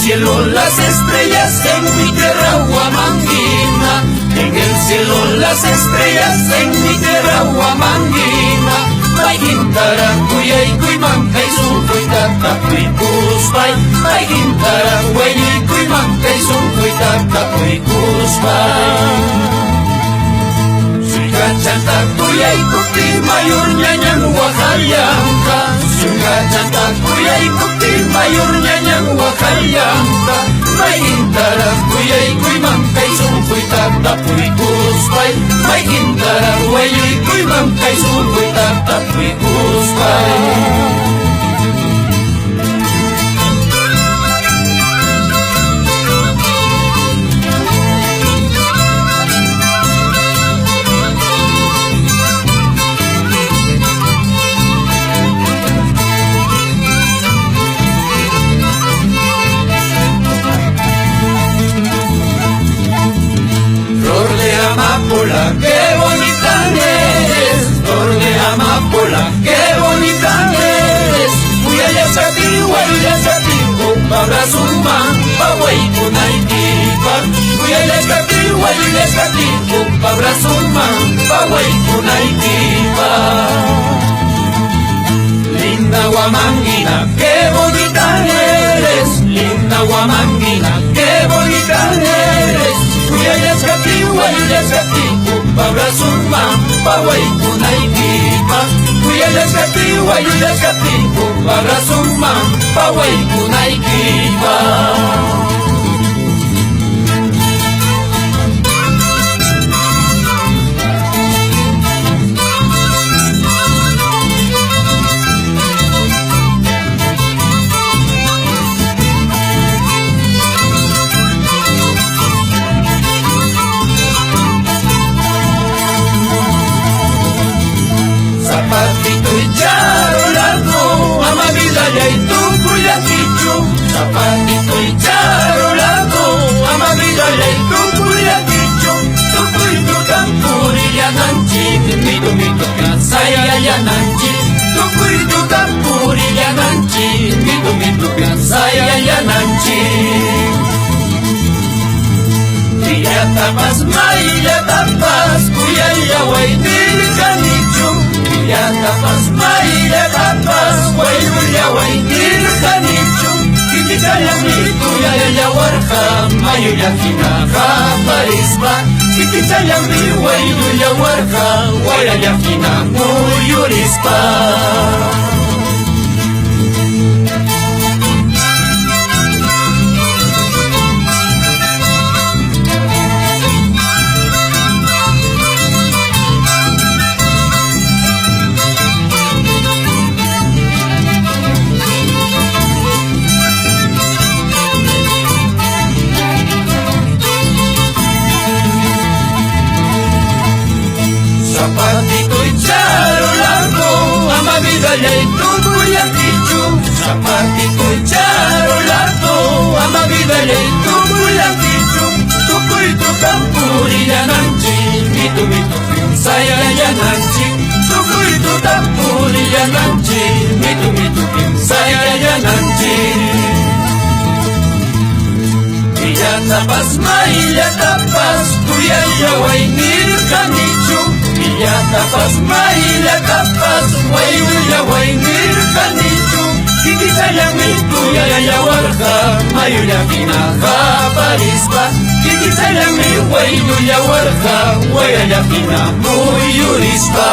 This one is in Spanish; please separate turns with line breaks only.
cielo las estrellas, en mi tierra Huamanguina. En el cielo las estrellas, en mi tierra Huamanguina. Maigintara kuyay kuymantay sunkuy tatapuy kuspay. Maigintara kuyay kuymantay sunkuy tatapuy kuspay. Suyachanta kuyay kukti mayur ñañang wakalyanka. Suyachanta kuyay kukti mayur ñañang wakalyanka. Maigintara kuyay kuymantay sunkuy tatapuy kuspay. Maigintara kuyay kuymantay sunkuy tatapuy kuspay. Amapola, qué bonita eres, flor de amapola, qué bonita eres. Uyayasati, Uyayasati, Upabrazuma, Pawaikunaikipa. Uyayasati, Uyayasati, Upabrazuma, Pawaikunaikipa. Linda Huamanguina, qué bonita eres, linda Huamanguina, qué bonita eres. Uyayasati, Uyayasati, Upabrazuma, Pawaikunaikipa. Uyayasati, Uyayasati, Upabrazuma, Pawaikunaikipa. Zapatito y charolado, amabilidad y tu cuyaquichu. Zapatito y charolado, amabilidad y tu cuyaquichu. Tu cuitu campuri yananchi, mito mito piansaya yananchi. Tu cuitu campuri yananchi, mito mito piansaya yananchi. Ya tapas, maya tapas, kuyaya waitil kanichu. Ya tapas, maya tapas, kuyaya waitil kanichu. Kitikayang litu ya warka, mayo ya kinaha parispa. Kitikayang liwayu ya warka, waya ya kinahu yurispa. Zapatito y charolado, amabilidad y tu cuyaquichu. Zapatito y charolado, amabilidad y tu cuyaquichu. Tu cuitu campuri yananchi, mito mito piansaya yananchi. Tu cuitu campuri yananchi, mito mito piansaya yananchi. Ya tapas, maya tapas, kuyaya wainir kanichu. Ya tapas, maya tapas, wayuya wainir kanichu. Kikisayang mitu ya warka, mayuya kinaha parispa. Kikisayang mi wayuya warka, wayaya kinamu yurispa.